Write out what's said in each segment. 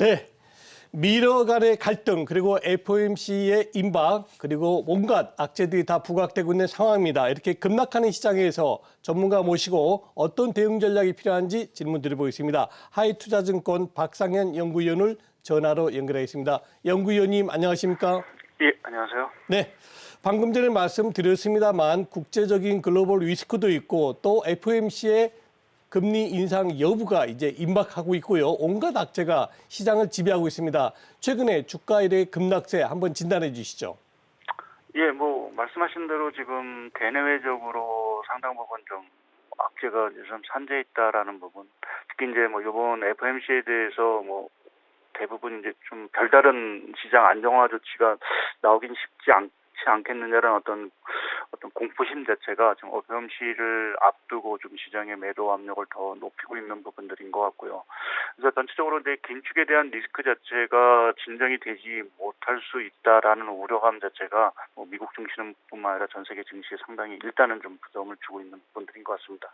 네. 미러 간의 갈등, 그리고 FOMC의 임박, 그리고 온갖 악재들이 다 부각되고 있는 상황입니다. 이렇게 급락하는 시장에서 전문가 모시고 어떤 대응 전략이 필요한지 질문 드려보겠습니다. 하이투자증권 박상현 연구위원을 전화로 연결하겠습니다. 연구위원님 안녕하십니까? 예, 안녕하세요. 네. 방금 전에 말씀드렸습니다만 국제적인 글로벌 리스크도 있고 또 FOMC의 금리 인상 여부가 이제 임박하고 있고요. 온갖 악재가 시장을 지배하고 있습니다. 최근에 주가의 급락세 한번 진단해 주시죠. 예, 말씀하신 대로 지금 대내외적으로 상당 부분 좀 악재가 이제 좀 산재 있다라는 부분. 특히 이제 이번 FOMC에 대해서 대부분 이제 좀 별다른 시장 안정화 조치가 나오긴 쉽지 않겠느냐라는 어떤 공포심 자체가 지금 FOMC를 앞두고 좀 시장의 매도 압력을 더 높이고 있는 부분들인 것 같고요. 그래서 전체적으로 이제 긴축에 대한 리스크 자체가 진정이 되지 못할 수 있다라는 우려감 자체가 미국 증시뿐만 아니라 전 세계 증시에 상당히 일단은 좀 부담을 주고 있는 부분들인 것 같습니다.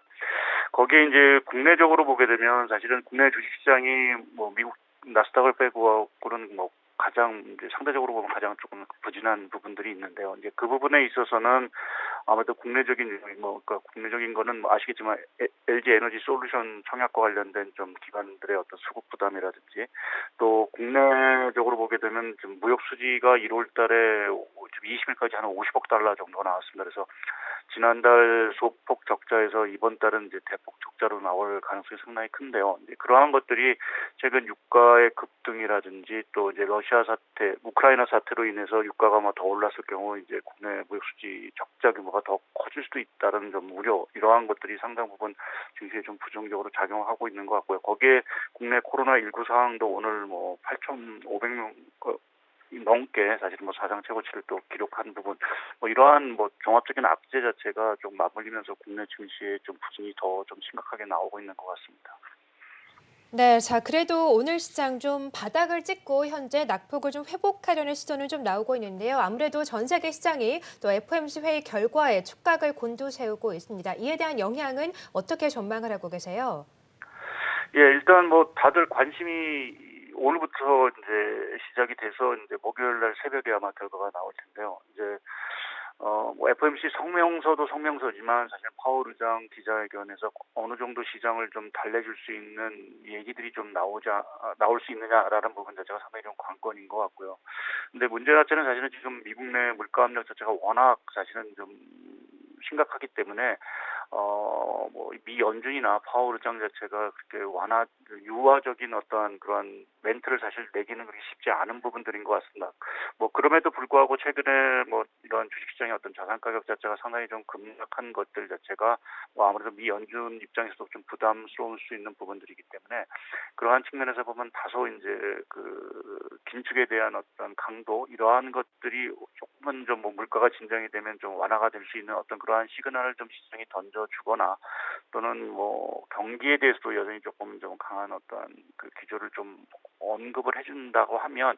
거기에 이제 국내적으로 보게 되면 사실은 국내 주식시장이 미국 나스닥을 빼고는 가장 이제 상대적으로 보면 가장 조금 부진한 부분들이 있는데요. 이제 그 부분에 있어서는 아무래도 국내적인 그러니까 국내적인 거는 아시겠지만 LG 에너지 솔루션 청약과 관련된 좀 기관들의 어떤 수급 부담이라든지 또 국내적으로 보게 되면 좀 무역 수지가 1월 달에 20일까지 한 50억 달러 정도가 나왔습니다. 그래서 지난달 소폭 적자에서 이번 달은 이제 대폭 적자로 나올 가능성이 상당히 큰데요. 이제 그러한 것들이 최근 유가의 급등이라든지 또 이제 러시아 사태, 우크라이나 사태로 인해서 유가가 더 올랐을 경우 이제 국내 무역 수지 적자 규모가 더 커질 수도 있다는 좀 우려, 이러한 것들이 상당 부분 증시에 좀 부정적으로 작용하고 있는 것 같고요. 거기에 국내 코로나19 상황도 오늘 8,500명 넘게 사실 사상 최고치를 또 기록한 부분, 이러한 종합적인 악재 자체가 좀 맞물리면서 국내 증시에 좀 부진이 더 좀 심각하게 나오고 있는 것 같습니다. 네, 자, 그래도 오늘 시장 좀 바닥을 찍고 현재 낙폭을 좀 회복하려는 시도는 좀 나오고 있는데요. 아무래도 전 세계 시장이 또 FOMC 회의 결과에 촉각을 곤두세우고 있습니다. 이에 대한 영향은 어떻게 전망을 하고 계세요? 예, 일단 다들 관심이 오늘부터 이제 시작이 돼서 이제 목요일 날 새벽에 아마 결과가 나올 텐데요. 이제 FOMC 성명서도 성명서지만 사실 파월 의장 기자회견에서 어느 정도 시장을 좀 달래줄 수 있는 얘기들이 좀 나올 수 있느냐라는 부분 자체가 상당히 좀 관건인 것 같고요. 근데 문제 자체는 사실은 지금 미국 내 물가 압력 자체가 워낙 사실은 좀 심각하기 때문에 미 연준이나 파월 의장 자체가 그렇게 유화적인 어떠한 그런 멘트를 사실 내기는 그렇게 쉽지 않은 부분들인 것 같습니다. 그럼에도 불구하고 최근에 이런 주식시장의 어떤 자산 가격 자체가 상당히 좀 급락한 것들 자체가 아무래도 미 연준 입장에서도 좀 부담스러울 수 있는 부분들이기 때문에 그러한 측면에서 보면 다소 이제 그 긴축에 대한 어떤 강도, 이러한 것들이 조금은 좀 물가가 진정이 되면 좀 완화가 될 수 있는 어떤 그러한 시그널을 좀 시장이 던져주거나 또는 경기에 대해서도 여전히 조금 좀 강한 어떤 그 기조를 좀 언급을 해준다고 하면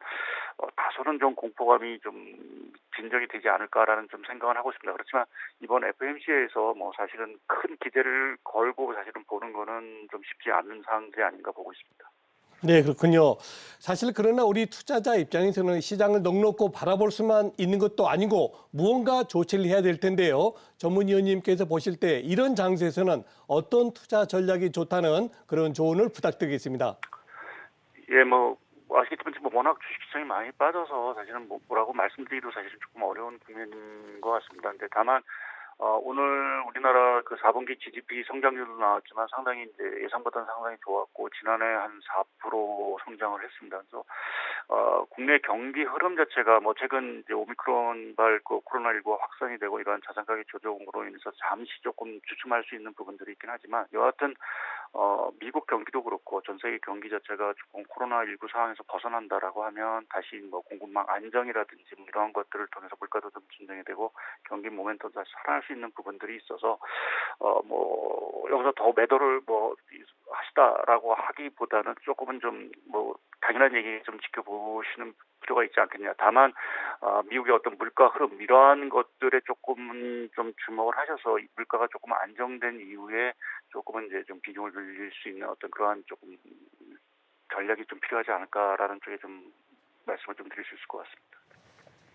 다소는 좀 공포감이 좀 진정이 되지 않을까라는 좀 생각을 하고 있습니다. 그렇지만 이번 FOMC에서 사실은 큰 기대를 걸고 사실은 보는 거는 좀 쉽지 않은 상황이 아닌가 보고 있습니다. 네, 그렇군요. 사실 그러나 우리 투자자 입장에서는 시장을 넉넉히 바라볼 수만 있는 것도 아니고 무언가 조치를 해야 될 텐데요. 전문위원님께서 보실 때 이런 장세에서는 어떤 투자 전략이 좋다는 그런 조언을 부탁드리겠습니다. 예, 아시겠지만 지금 워낙 주식시장이 많이 빠져서 사실은 뭐라고 말씀드리기도 사실은 조금 어려운 국면인 것 같습니다. 근데 다만 오늘 우리나라 그 4분기 GDP 성장률도 나왔지만 상당히 이제 예상보다는 상당히 좋았고 지난해 한 4% 성장을 했습니다. 그래서 국내 경기 흐름 자체가 최근 이제 오미크론발 코로나19가 확산이 되고 이러한 자산 가격 조정으로 인해서 잠시 조금 주춤할 수 있는 부분들이 있긴 하지만 여하튼 미국 경기도 그렇고 전 세계 경기 자체가 조금 코로나19 상황에서 벗어난다라고 하면 다시 공급망 안정이라든지 이러한 것들을 통해서 물가도 좀 진정이 되고 경기 모멘텀도 다시 살아날 수 있는 부분들이 있어서 여기서 더 매도를 하시다라고 하기보다는 조금은 좀 당연한 얘기 좀 지켜보시는 필요가 있지 않겠냐. 다만 미국의 어떤 물가 흐름 이러한 것들에 조금은 좀 주목을 하셔서 물가가 조금 안정된 이후에 조금은 이제 좀 비중을 늘릴 수 있는 어떤 그러한 조금 전략이 좀 필요하지 않을까라는 쪽에 좀 말씀을 좀 드릴 수 있을 것 같습니다.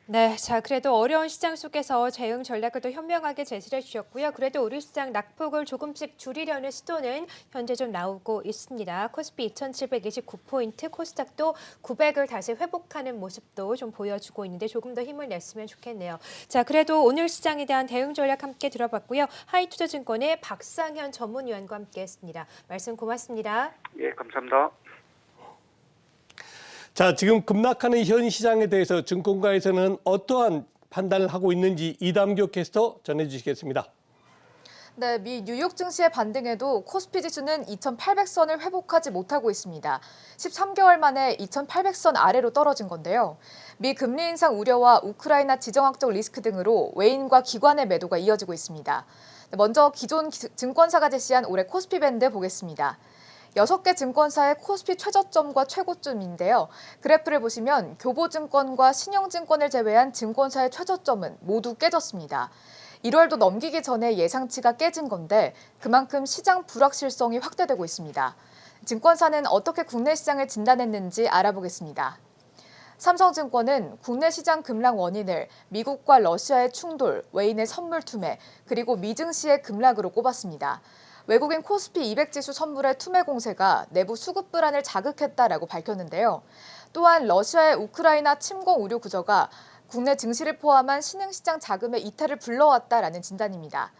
네, 자, 그래도 어려운 시장 속에서 대응 전략을 또 현명하게 제시해 주셨고요. 그래도 우리 시장 낙폭을 조금씩 줄이려는 시도는 현재 좀 나오고 있습니다. 코스피 2,729포인트, 코스닥도 900을 다시 회복하는 모습도 좀 보여주고 있는데 조금 더 힘을 냈으면 좋겠네요. 자, 그래도 오늘 시장에 대한 대응 전략 함께 들어봤고요. 하이투자증권의 박상현 전문위원과 함께했습니다. 말씀 고맙습니다. 예, 감사합니다. 자, 지금 급락하는 현 시장에 대해서 증권가에서는 어떠한 판단을 하고 있는지 이담교 캐스터 전해주시겠습니다. 네, 미 뉴욕 증시의 반등에도 코스피 지수는 2,800선을 회복하지 못하고 있습니다. 13개월 만에 2,800선 아래로 떨어진 건데요. 미 금리 인상 우려와 우크라이나 지정학적 리스크 등으로 외인과 기관의 매도가 이어지고 있습니다. 먼저 기존 증권사가 제시한 올해 코스피 밴드 보겠습니다. 6개 증권사의 코스피 최저점과 최고점인데요. 그래프를 보시면 교보증권과 신영증권을 제외한 증권사의 최저점은 모두 깨졌습니다. 1월도 넘기기 전에 예상치가 깨진 건데 그만큼 시장 불확실성이 확대되고 있습니다. 증권사는 어떻게 국내 시장을 진단했는지 알아보겠습니다. 삼성증권은 국내 시장 급락 원인을 미국과 러시아의 충돌, 외인의 선물 투매, 그리고 미증시의 급락으로 꼽았습니다. 외국인 코스피 200 지수 선물의 투매 공세가 내부 수급 불안을 자극했다라고 밝혔는데요. 또한 러시아의 우크라이나 침공 우려 구조가 국내 증시를 포함한 신흥시장 자금의 이탈을 불러왔다라는 진단입니다.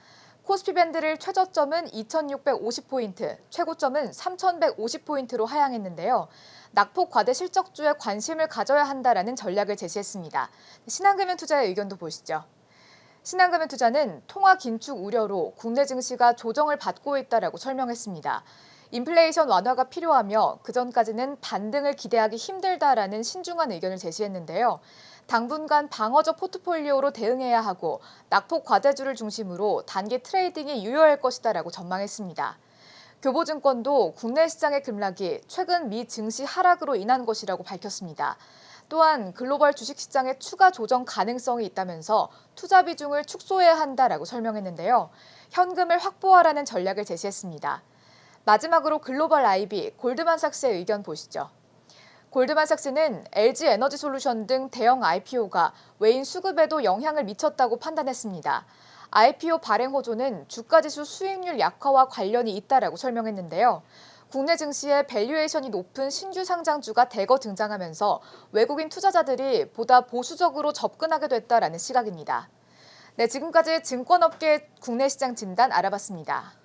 코스피 밴드를 최저점은 2,650포인트, 최고점은 3,150포인트로 하향했는데요. 낙폭 과대 실적주에 관심을 가져야 한다라는 전략을 제시했습니다. 신한금융투자의 의견도 보시죠. 신한금융투자는 통화 긴축 우려로 국내 증시가 조정을 받고 있다라고 설명했습니다. 인플레이션 완화가 필요하며 그전까지는 반등을 기대하기 힘들다라는 신중한 의견을 제시했는데요. 당분간 방어적 포트폴리오로 대응해야 하고 낙폭 과대주를 중심으로 단기 트레이딩이 유효할 것이다라고 전망했습니다. 교보증권도 국내 시장의 급락이 최근 미 증시 하락으로 인한 것이라고 밝혔습니다. 또한 글로벌 주식시장의 추가 조정 가능성이 있다면서 투자 비중을 축소해야 한다라고 설명했는데요. 현금을 확보하라는 전략을 제시했습니다. 마지막으로 글로벌 IB, 골드만삭스의 의견 보시죠. 골드만삭스는 LG 에너지솔루션 등 대형 IPO가 외인 수급에도 영향을 미쳤다고 판단했습니다. IPO 발행 호조는 주가지수 수익률 약화와 관련이 있다라고 설명했는데요. 국내 증시에 밸류에이션이 높은 신규 상장주가 대거 등장하면서 외국인 투자자들이 보다 보수적으로 접근하게 됐다라는 시각입니다. 네, 지금까지 증권업계 국내 시장 진단 알아봤습니다.